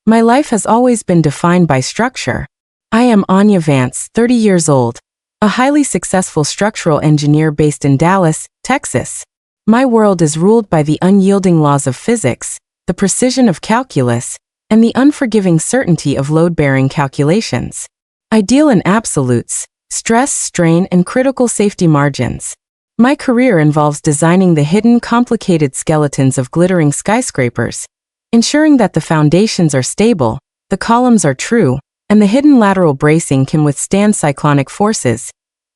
My life has always been defined by structure. I am Anya Vance, 30 years old, a highly successful structural engineer based in Dallas, Texas. My world is ruled by the unyielding laws of physics, the precision of calculus, and the unforgiving certainty of load-bearing calculations. I deal in absolutes, stress, strain, and critical safety margins. My career involves designing the hidden, complicated skeletons of glittering skyscrapers, ensuring that the foundations are stable, the columns are true, and the hidden lateral bracing can withstand cyclonic forces,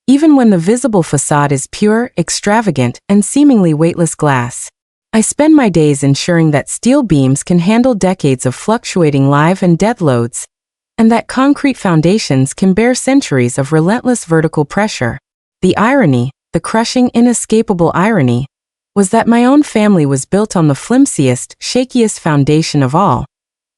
even when the visible facade is pure, extravagant, and seemingly weightless glass. I spend my days ensuring that steel beams can handle decades of fluctuating live and dead loads, and that concrete foundations can bear centuries of relentless vertical pressure. The irony, the crushing, inescapable irony, was that my own family was built on the flimsiest, shakiest foundation of all,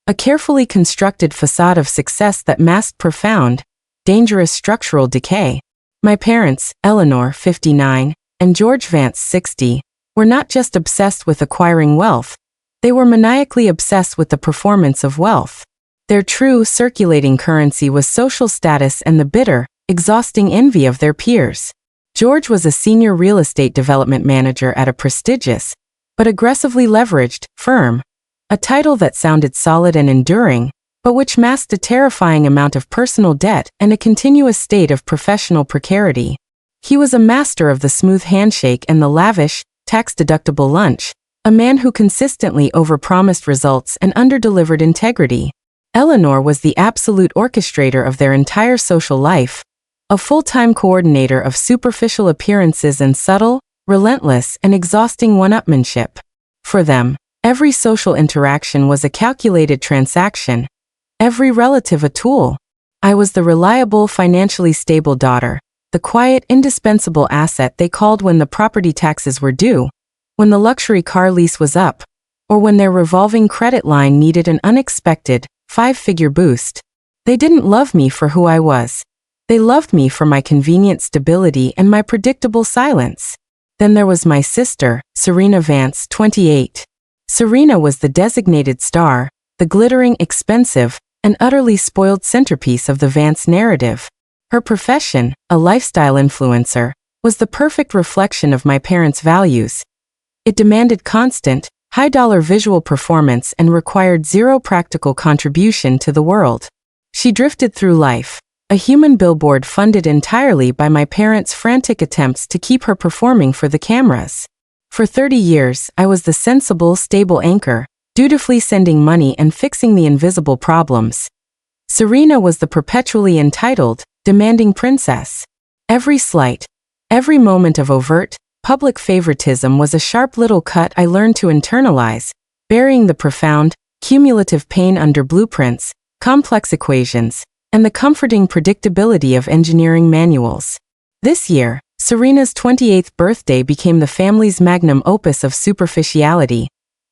a carefully constructed facade of success that masked profound, dangerous structural decay. My parents, Eleanor, 59, and George Vance, 60, were not just obsessed with acquiring wealth, they were maniacally obsessed with the performance of wealth. Their true circulating currency was social status and the bitter, exhausting envy of their peers. George was a senior real estate development manager at a prestigious, but aggressively leveraged, firm, a title that sounded solid and enduring, but which masked a terrifying amount of personal debt and a continuous state of professional precarity. He was a master of the smooth handshake and the lavish, tax-deductible lunch, a man who consistently overpromised results and underdelivered integrity. Eleanor was the absolute orchestrator of their entire social life, a full-time coordinator of superficial appearances and subtle, relentless, and exhausting one-upmanship. For them, every social interaction was a calculated transaction, every relative a tool. I was the reliable, financially stable daughter, the quiet, indispensable asset they called when the property taxes were due, when the luxury car lease was up, or when their revolving credit line needed an unexpected, five-figure boost. They didn't love me for who I was. They loved me for my convenient stability and my predictable silence. Then there was my sister, Serena Vance, 28. Serena was the designated star, the glittering, expensive, and utterly spoiled centerpiece of the Vance narrative. Her profession, a lifestyle influencer, was the perfect reflection of my parents' values. It demanded constant, high-dollar visual performance and required zero practical contribution to the world. She drifted through life, a human billboard funded entirely by my parents' frantic attempts to keep her performing for the cameras. For 30 years, I was the sensible, stable anchor, dutifully sending money and fixing the invisible problems. Serena was the perpetually entitled, demanding princess. Every slight, every moment of overt, public favoritism was a sharp little cut I learned to internalize, burying the profound, cumulative pain under blueprints, complex equations, and the comforting predictability of engineering manuals. This year, Serena's 28th birthday became the family's magnum opus of superficiality,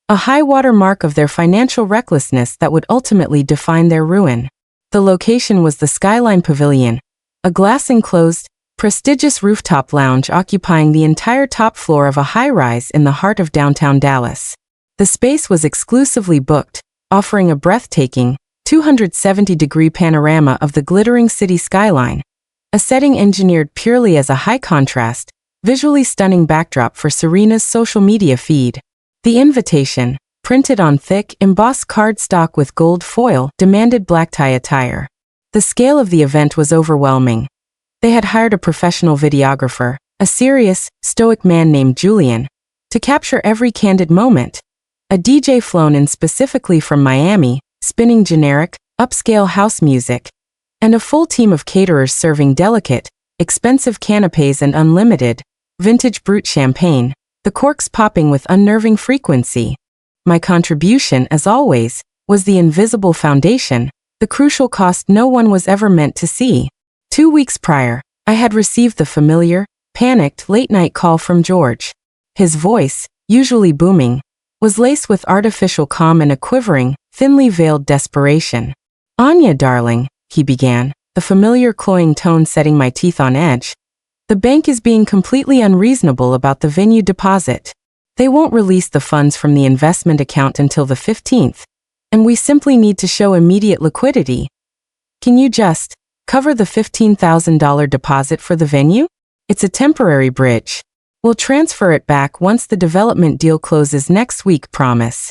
a high-water mark of their financial recklessness that would ultimately define their ruin. The location was the Skyline Pavilion, a glass-enclosed, prestigious rooftop lounge occupying the entire top floor of a high-rise in the heart of downtown Dallas. The space was exclusively booked, offering a breathtaking, 270-degree panorama of the glittering city skyline, a setting engineered purely as a high-contrast, visually stunning backdrop for Serena's social media feed. The invitation, printed on thick, embossed cardstock with gold foil, demanded black tie attire. The scale of the event was overwhelming. They had hired a professional videographer, a serious, stoic man named Julian, to capture every candid moment. A DJ flown in specifically from Miami, spinning generic, upscale house music, and a full team of caterers serving delicate, expensive canapés and unlimited, vintage brut champagne, the corks popping with unnerving frequency. My contribution, as always, was the invisible foundation, the crucial cost no one was ever meant to see. 2 weeks prior, I had received the familiar, panicked late-night call from George. His voice, usually booming, was laced with artificial calm and a quivering, thinly veiled desperation. "Anya, darling," he began, the familiar cloying tone setting my teeth on edge. "The bank is being completely unreasonable about the venue deposit. They won't release the funds from the investment account until the 15th, and we simply need to show immediate liquidity. Can you just cover the $15,000 deposit for the venue? It's a temporary bridge. We'll transfer it back once the development deal closes next week, promise.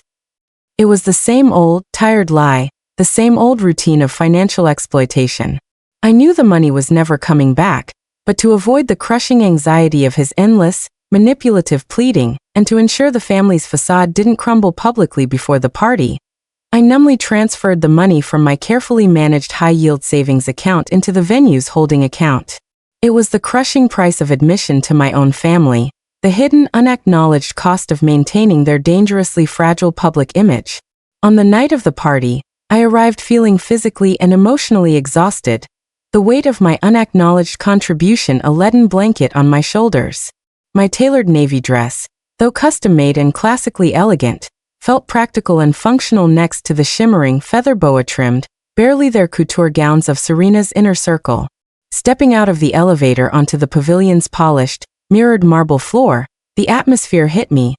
It was the same old, tired lie, the same old routine of financial exploitation. I knew the money was never coming back, but to avoid the crushing anxiety of his endless, manipulative pleading, and to ensure the family's facade didn't crumble publicly before the party, I numbly transferred the money from my carefully managed high-yield savings account into the venue's holding account. It was the crushing price of admission to my own family, the hidden, unacknowledged cost of maintaining their dangerously fragile public image. On the night of the party, I arrived feeling physically and emotionally exhausted, the weight of my unacknowledged contribution a leaden blanket on my shoulders. My tailored navy dress, though custom-made and classically elegant, felt practical and functional next to the shimmering feather boa-trimmed, barely their couture gowns of Serena's inner circle. Stepping out of the elevator onto the pavilion's polished, mirrored marble floor, the atmosphere hit me.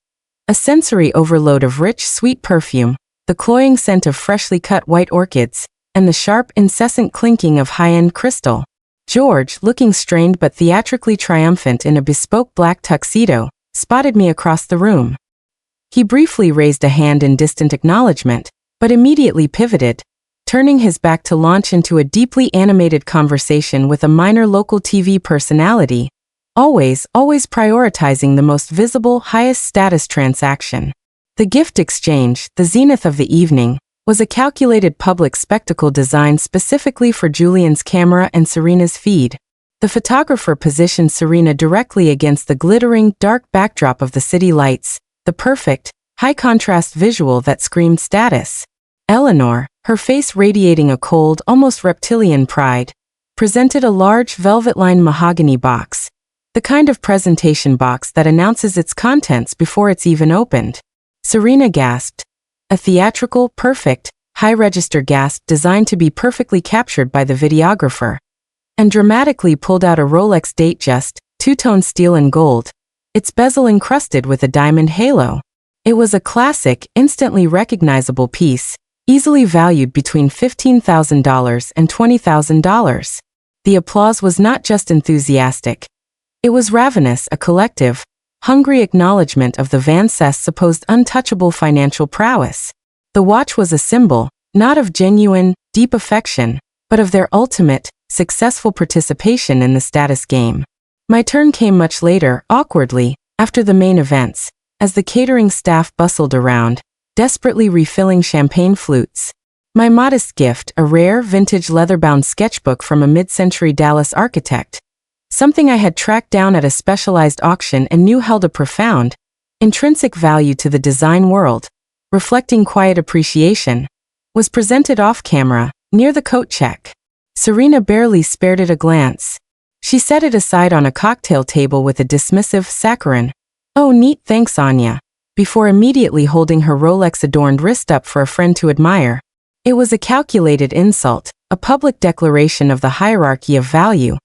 A sensory overload of rich, sweet perfume, the cloying scent of freshly cut white orchids, and the sharp, incessant clinking of high-end crystal. George, looking strained but theatrically triumphant in a bespoke black tuxedo, spotted me across the room. He briefly raised a hand in distant acknowledgement, but immediately pivoted, turning his back to launch into a deeply animated conversation with a minor local TV personality, always prioritizing the most visible, highest status transaction. The gift exchange, the zenith of the evening, was a calculated public spectacle designed specifically for Julian's camera and Serena's feed. The photographer positioned Serena directly against the glittering, dark backdrop of the city lights, the perfect, high-contrast visual that screamed status. Eleanor, her face radiating a cold, almost reptilian pride, presented a large velvet-lined mahogany box, the kind of presentation box that announces its contents before it's even opened. Serena gasped, a theatrical, perfect, high-register gasp designed to be perfectly captured by the videographer, and dramatically pulled out a Rolex Datejust, two-tone steel and gold, its bezel encrusted with a diamond halo. It was a classic, instantly recognizable piece, easily valued between $15,000 and $20,000. The applause was not just enthusiastic. It was ravenous, a collective, hungry acknowledgement of the Van Cest's supposed untouchable financial prowess. The watch was a symbol, not of genuine, deep affection, but of their ultimate, successful participation in the status game. My turn came much later, awkwardly, after the main events, as the catering staff bustled around, desperately refilling champagne flutes. My modest gift, a rare, vintage leather-bound sketchbook from a mid-century Dallas architect, something I had tracked down at a specialized auction and knew held a profound, intrinsic value to the design world, reflecting quiet appreciation, was presented off-camera, near the coat check. Serena barely spared it a glance. She set it aside on a cocktail table with a dismissive, saccharine, "Oh, neat, thanks, Anya," before immediately holding her Rolex-adorned wrist up for a friend to admire. It was a calculated insult, a public declaration of the hierarchy of value.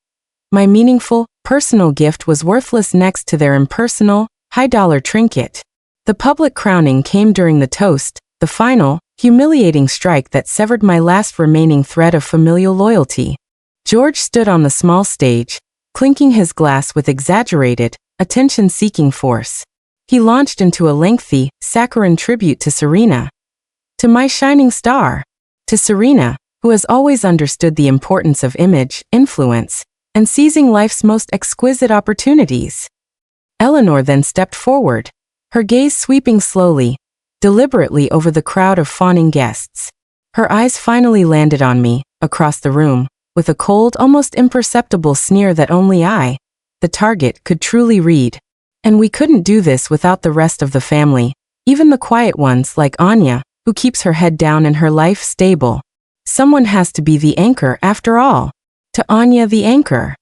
My meaningful, personal gift was worthless next to their impersonal, high-dollar trinket. The public crowning came during the toast, the final, humiliating strike that severed my last remaining thread of familial loyalty. George stood on the small stage, clinking his glass with exaggerated, attention-seeking force. He launched into a lengthy, saccharine tribute to Serena. To my shining star. To Serena, who has always understood the importance of image, influence, and seizing life's most exquisite opportunities. Eleanor then stepped forward, her gaze sweeping slowly, deliberately over the crowd of fawning guests. Her eyes finally landed on me, across the room, with a cold, almost imperceptible sneer that only I, the target, could truly read. And we couldn't do this without the rest of the family, even the quiet ones like Anya, who keeps her head down and her life stable. Someone has to be the anchor after all. To Anya, the anchor.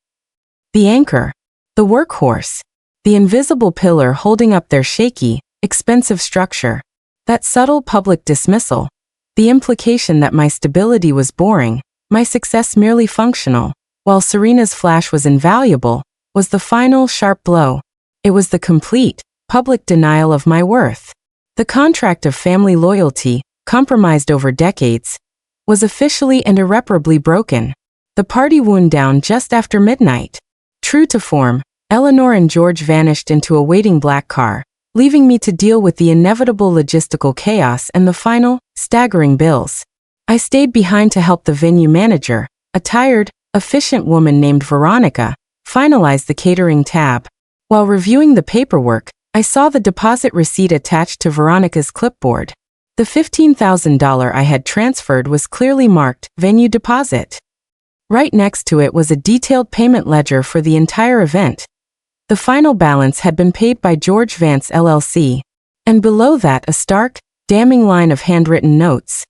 The anchor. The workhorse. The invisible pillar holding up their shaky, expensive structure. That subtle public dismissal. The implication that my stability was boring, my success merely functional, while Serena's flash was invaluable, was the final sharp blow. It was the complete, public denial of my worth. The contract of family loyalty, compromised over decades, was officially and irreparably broken. The party wound down just after midnight. True to form, Eleanor and George vanished into a waiting black car, leaving me to deal with the inevitable logistical chaos and the final, staggering bills. I stayed behind to help the venue manager, a tired, efficient woman named Veronica, finalize the catering tab. While reviewing the paperwork, I saw the deposit receipt attached to Veronica's clipboard. The $15,000 I had transferred was clearly marked venue deposit. Right next to it was a detailed payment ledger for the entire event. The final balance had been paid by George Vance LLC, and below that a stark, damning line of handwritten notes.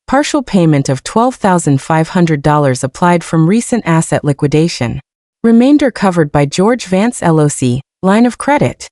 Partial payment of $12,500 applied from recent asset liquidation. Remainder covered by George Vance LLC, line of credit.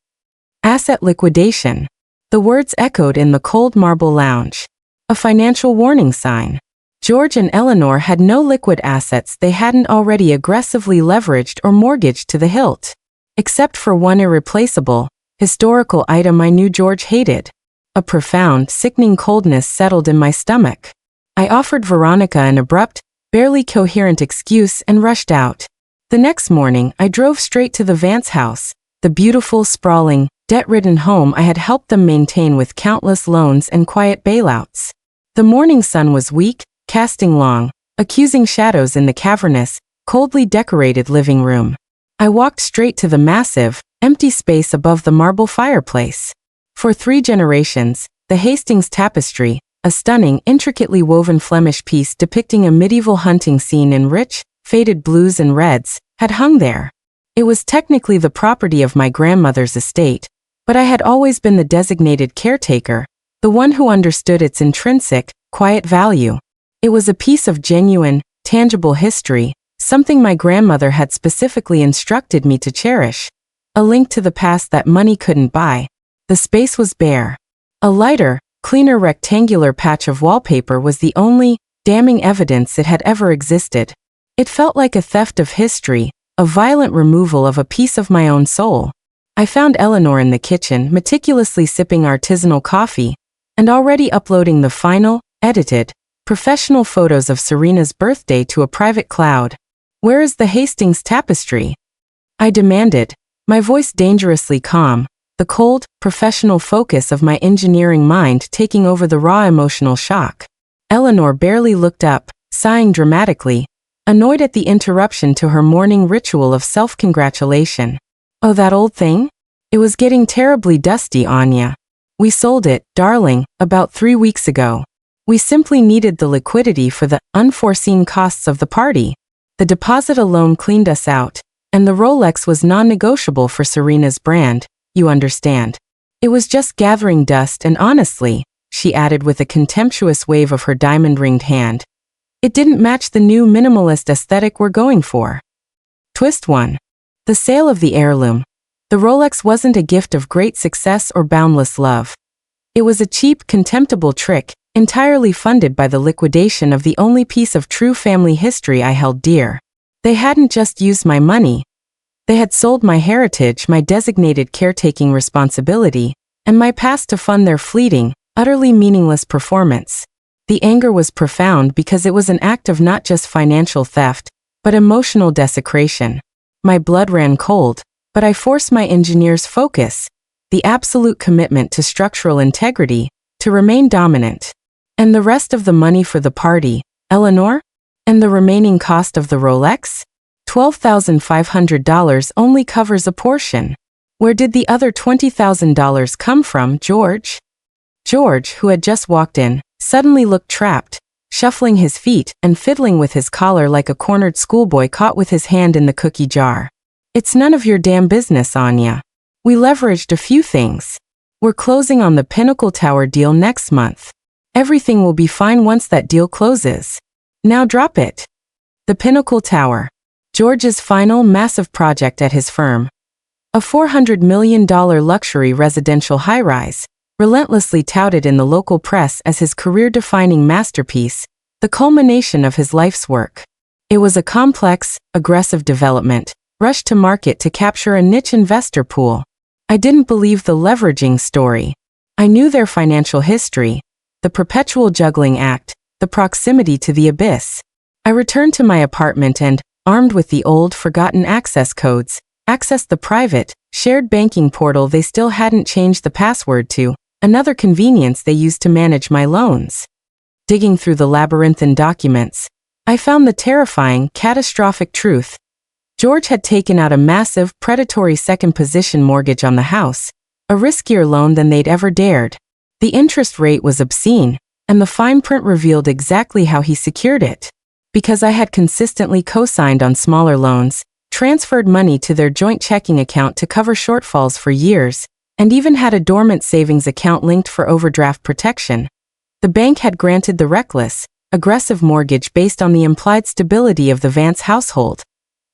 Asset liquidation. The words echoed in the cold marble lounge. A financial warning sign. George and Eleanor had no liquid assets they hadn't already aggressively leveraged or mortgaged to the hilt. Except for one irreplaceable, historical item I knew George hated. A profound, sickening coldness settled in my stomach. I offered Veronica an abrupt, barely coherent excuse and rushed out. The next morning, I drove straight to the Vance house, the beautiful, sprawling, debt-ridden home I had helped them maintain with countless loans and quiet bailouts. The morning sun was weak, casting long, accusing shadows in the cavernous, coldly decorated living room. I walked straight to the massive, empty space above the marble fireplace. For 3 generations, the Hastings tapestry, a stunning, intricately woven Flemish piece depicting a medieval hunting scene in rich, faded blues and reds, had hung there. It was technically the property of my grandmother's estate, but I had always been the designated caretaker, the one who understood its intrinsic, quiet value. It was a piece of genuine, tangible history, something my grandmother had specifically instructed me to cherish. A link to the past that money couldn't buy. The space was bare. A lighter, cleaner rectangular patch of wallpaper was the only, damning evidence it had ever existed. It felt like a theft of history, a violent removal of a piece of my own soul. I found Eleanor in the kitchen, meticulously sipping artisanal coffee, and already uploading the final, edited, professional photos of Serena's birthday to a private cloud. "Where is the Hastings tapestry?" I demanded, my voice dangerously calm, the cold, professional focus of my engineering mind taking over the raw emotional shock. Eleanor barely looked up, sighing dramatically, annoyed at the interruption to her morning ritual of self-congratulation. "Oh, that old thing? It was getting terribly dusty, Anya. We sold it, darling, about 3 weeks ago. We simply needed the liquidity for the unforeseen costs of the party. The deposit alone cleaned us out, and the Rolex was non-negotiable for Serena's brand, you understand. It was just gathering dust and honestly," she added with a contemptuous wave of her diamond-ringed hand, "it didn't match the new minimalist aesthetic we're going for." Twist 1. The sale of the heirloom. The Rolex wasn't a gift of great success or boundless love. It was a cheap, contemptible trick, entirely funded by the liquidation of the only piece of true family history I held dear. They hadn't just used my money. They had sold my heritage, my designated caretaking responsibility, and my past to fund their fleeting, utterly meaningless performance. The anger was profound because it was an act of not just financial theft, but emotional desecration. My blood ran cold, but I forced my engineer's focus, the absolute commitment to structural integrity, to remain dominant. "And the rest of the money for the party, Eleanor? And the remaining cost of the Rolex? $12,500 only covers a portion. Where did the other $20,000 come from, George?" George, who had just walked in, suddenly looked trapped, shuffling his feet and fiddling with his collar like a cornered schoolboy caught with his hand in the cookie jar. "It's none of your damn business, Anya. We leveraged a few things. We're closing on the Pinnacle Tower deal next month. Everything will be fine once that deal closes. Now drop it." The Pinnacle Tower. George's final massive project at his firm. A $400 million luxury residential high-rise, relentlessly touted in the local press as his career-defining masterpiece, the culmination of his life's work. It was a complex, aggressive development, rushed to market to capture a niche investor pool. I didn't believe the leveraging story. I knew their financial history, the perpetual juggling act, the proximity to the abyss. I returned to my apartment and, armed with the old, forgotten access codes, accessed the private, shared banking portal they still hadn't changed the password to, another convenience they used to manage my loans. Digging through the labyrinthine documents, I found the terrifying, catastrophic truth. George had taken out a massive, predatory second-position mortgage on the house, a riskier loan than they'd ever dared. The interest rate was obscene, and the fine print revealed exactly how he secured it. Because I had consistently co-signed on smaller loans, transferred money to their joint checking account to cover shortfalls for years, and even had a dormant savings account linked for overdraft protection, the bank had granted the reckless, aggressive mortgage based on the implied stability of the Vance household.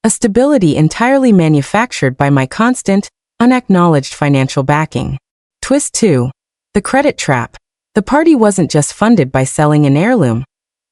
A stability entirely manufactured by my constant, unacknowledged financial backing. Twist 2. The credit trap. The party wasn't just funded by selling an heirloom.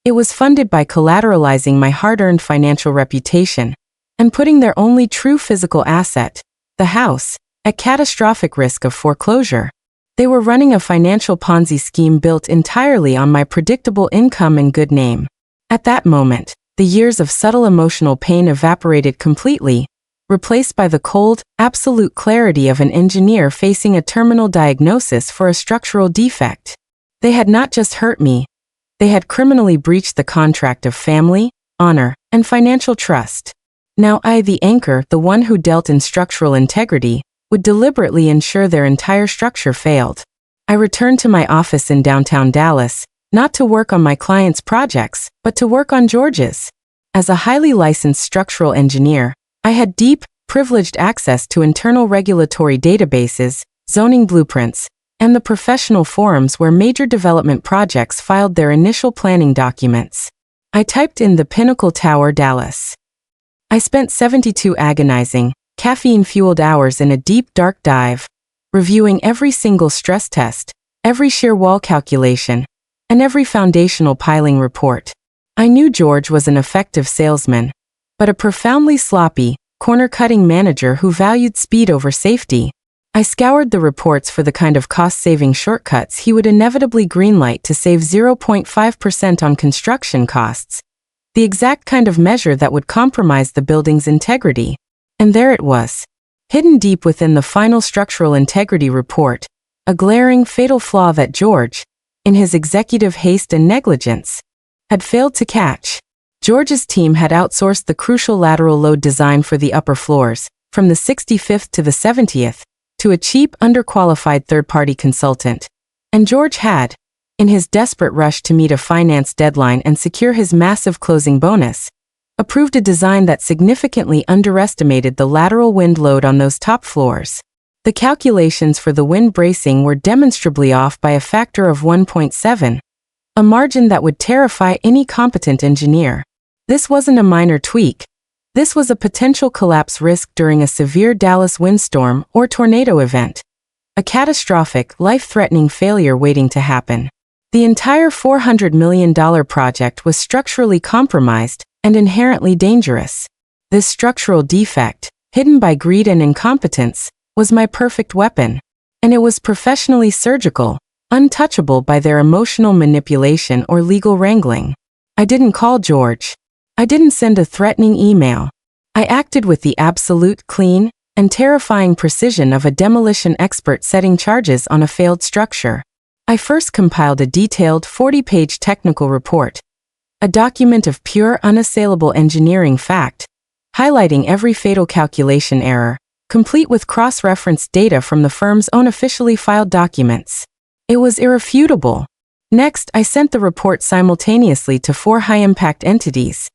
It was funded by collateralizing my hard-earned financial reputation and putting their only true physical asset, the house, at catastrophic risk of foreclosure. They were running a financial Ponzi scheme built entirely on my predictable income and good name. At that moment, the years of subtle emotional pain evaporated completely, replaced by the cold, absolute clarity of an engineer facing a terminal diagnosis for a structural defect. They had not just hurt me, they had criminally breached the contract of family, honor, and financial trust. Now I, the anchor, the one who dealt in structural integrity, would deliberately ensure their entire structure failed. I returned to my office in downtown Dallas, not to work on my clients' projects, but to work on George's. As a highly licensed structural engineer, I had deep, privileged access to internal regulatory databases, zoning blueprints, and the professional forums where major development projects filed their initial planning documents. I typed in the Pinnacle Tower, Dallas. I spent 72 agonizing, caffeine-fueled hours in a deep, dark dive, reviewing every single stress test, every shear wall calculation, and every foundational piling report. I knew George was an effective salesman, but a profoundly sloppy, corner-cutting manager who valued speed over safety. I scoured the reports for the kind of cost-saving shortcuts he would inevitably greenlight to save 0.5% on construction costs, the exact kind of measure that would compromise the building's integrity. And there it was, hidden deep within the final structural integrity report, a glaring, fatal flaw that George, in his executive haste and negligence, had failed to catch. George's team had outsourced the crucial lateral load design for the upper floors, from the 65th to the 70th, to a cheap, underqualified third-party consultant. And George had, in his desperate rush to meet a finance deadline and secure his massive closing bonus, approved a design that significantly underestimated the lateral wind load on those top floors. The calculations for the wind bracing were demonstrably off by a factor of 1.7, a margin that would terrify any competent engineer. This wasn't a minor tweak. This was a potential collapse risk during a severe Dallas windstorm or tornado event. A catastrophic, life-threatening failure waiting to happen. The entire $400 million project was structurally compromised and inherently dangerous. This structural defect, hidden by greed and incompetence, was my perfect weapon. And it was professionally surgical, untouchable by their emotional manipulation or legal wrangling. I didn't call George. I didn't send a threatening email. I acted with the absolute, clean, and terrifying precision of a demolition expert setting charges on a failed structure. I first compiled a detailed 40-page technical report, a document of pure, unassailable engineering fact, highlighting every fatal calculation error, complete with cross-referenced data from the firm's own officially filed documents. It was irrefutable. Next, I sent the report simultaneously to 4 high-impact entities: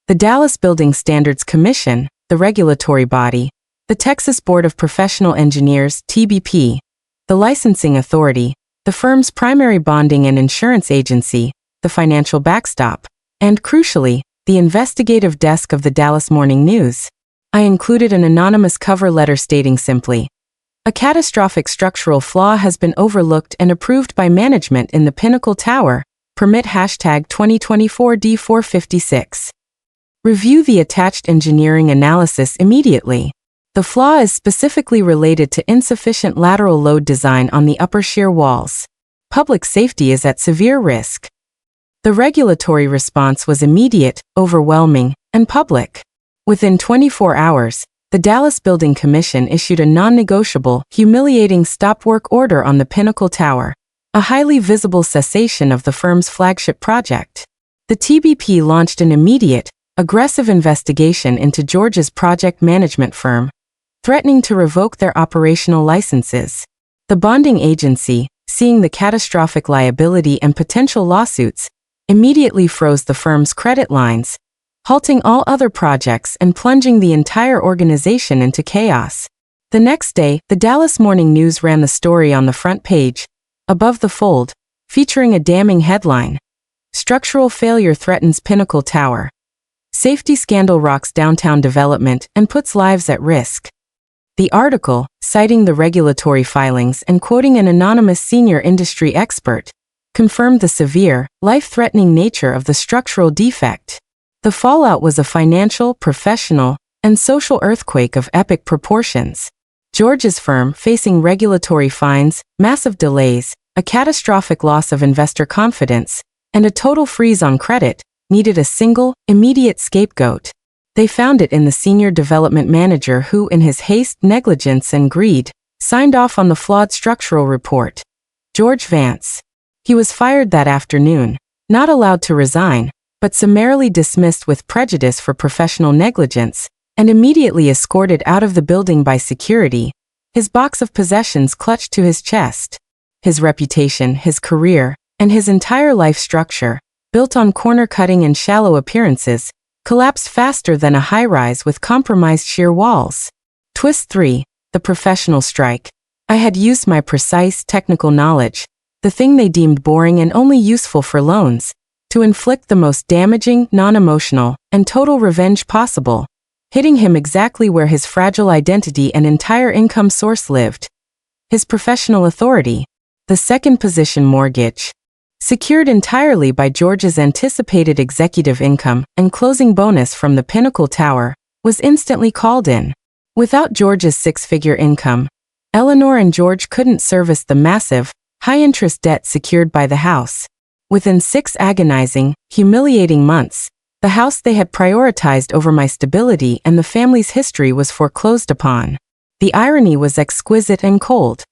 the Dallas Building Standards Commission, the regulatory body; the Texas Board of Professional Engineers, TBP; the licensing authority; the firm's primary bonding and insurance agency, the financial backstop; and crucially, the investigative desk of the Dallas Morning News. I included an anonymous cover letter stating simply, "A catastrophic structural flaw has been overlooked and approved by management in the Pinnacle Tower. Permit # 2024 D456. Review the attached engineering analysis immediately. The flaw is specifically related to insufficient lateral load design on the upper shear walls." Public safety is at severe risk. The regulatory response was immediate, overwhelming, and public. Within 24 hours, the Dallas Building Commission issued a non-negotiable, humiliating stop-work order on the Pinnacle Tower, a highly visible cessation of the firm's flagship project. The TBP launched an immediate, aggressive investigation into George's project management firm, threatening to revoke their operational licenses. The bonding agency, seeing the catastrophic liability and potential lawsuits, immediately froze the firm's credit lines, halting all other projects and plunging the entire organization into chaos. The next day, the Dallas Morning News ran the story on the front page, above the fold, featuring a damning headline: Structural failure threatens Pinnacle Tower. Safety scandal rocks downtown development and puts lives at risk. The article, citing the regulatory filings and quoting an anonymous senior industry expert, confirmed the severe, life-threatening nature of the structural defect. The fallout was a financial, professional, and social earthquake of epic proportions. George's firm, facing regulatory fines, massive delays, a catastrophic loss of investor confidence, and a total freeze on credit, needed a single, immediate scapegoat. They found it in the senior development manager who, in his haste, negligence, and greed, signed off on the flawed structural report. George Vance. He was fired that afternoon, not allowed to resign, but summarily dismissed with prejudice for professional negligence, and immediately escorted out of the building by security, his box of possessions clutched to his chest. His reputation, his career, and his entire life structure, built on corner-cutting and shallow appearances, collapsed faster than a high-rise with compromised sheer walls. Twist 3. The professional strike. I had used my precise technical knowledge, the thing they deemed boring and only useful for loans, to inflict the most damaging, non-emotional, and total revenge possible, hitting him exactly where his fragile identity and entire income source lived. His professional authority. The second position mortgage, secured entirely by George's anticipated executive income and closing bonus from the Pinnacle Tower, was instantly called in. Without George's six-figure income, Eleanor and George couldn't service the massive, high-interest debt secured by the house. Within 6 agonizing, humiliating months, the house they had prioritized over my stability and the family's history was foreclosed upon. The irony was exquisite and cold.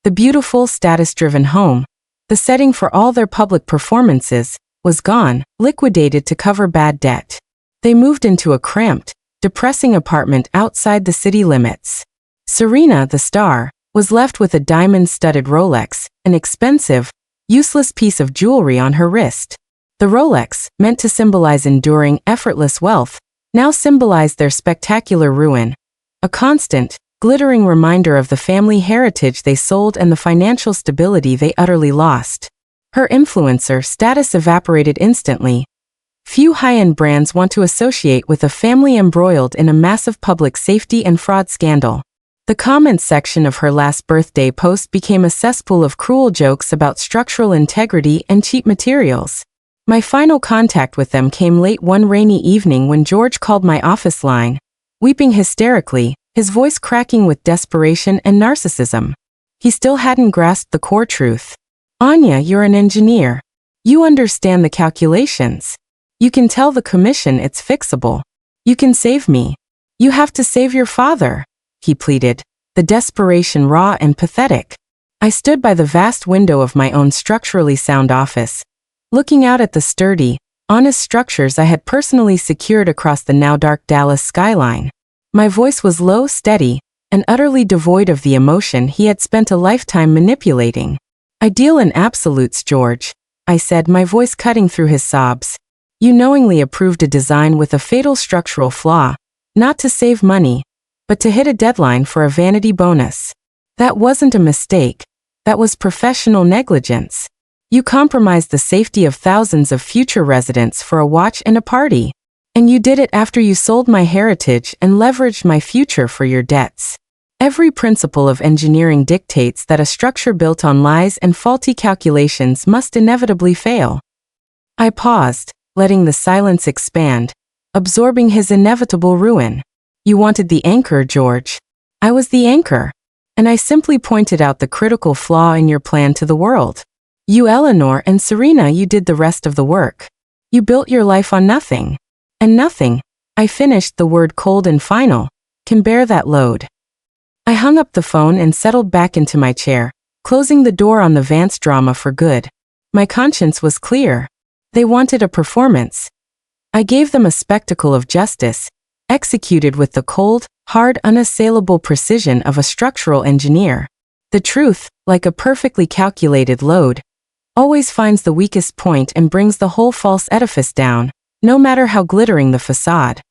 The beautiful, status-driven home, the setting for all their public performances, was gone, liquidated to cover bad debt. They moved into a cramped, depressing apartment outside the city limits. Serena, the star, was left with a diamond-studded Rolex, an expensive, useless piece of jewelry on her wrist. The Rolex, meant to symbolize enduring, effortless wealth, now symbolized their spectacular ruin. A constant, glittering reminder of the family heritage they sold and the financial stability they utterly lost. Her influencer status evaporated instantly. Few high-end brands want to associate with a family embroiled in a massive public safety and fraud scandal. The comments section of her last birthday post became a cesspool of cruel jokes about structural integrity and cheap materials. My final contact with them came late one rainy evening when George called my office line, weeping hysterically, his voice cracking with desperation and narcissism. He still hadn't grasped the core truth. Anya, you're an engineer. You understand the calculations. You can tell the commission it's fixable. You can save me. You have to save your father, he pleaded, the desperation raw and pathetic. I stood by the vast window of my own structurally sound office, looking out at the sturdy, honest structures I had personally secured across the now dark Dallas skyline. My voice was low, steady, and utterly devoid of the emotion he had spent a lifetime manipulating. I deal in absolutes, George, I said, my voice cutting through his sobs. You knowingly approved a design with a fatal structural flaw, not to save money, but to hit a deadline for a vanity bonus. That wasn't a mistake. That was professional negligence. You compromised the safety of thousands of future residents for a watch and a party. And you did it after you sold my heritage and leveraged my future for your debts. Every principle of engineering dictates that a structure built on lies and faulty calculations must inevitably fail. I paused, letting the silence expand, absorbing his inevitable ruin. You wanted the anchor, George. I was the anchor. And I simply pointed out the critical flaw in your plan to the world. You, Eleanor, and Serena, you did the rest of the work. You built your life on nothing. And nothing, I finished, the word cold and final, can bear that load. I hung up the phone and settled back into my chair, closing the door on the Vance drama for good. My conscience was clear. They wanted a performance. I gave them a spectacle of justice, executed with the cold, hard, unassailable precision of a structural engineer. The truth, like a perfectly calculated load, always finds the weakest point and brings the whole false edifice down, no matter how glittering the facade.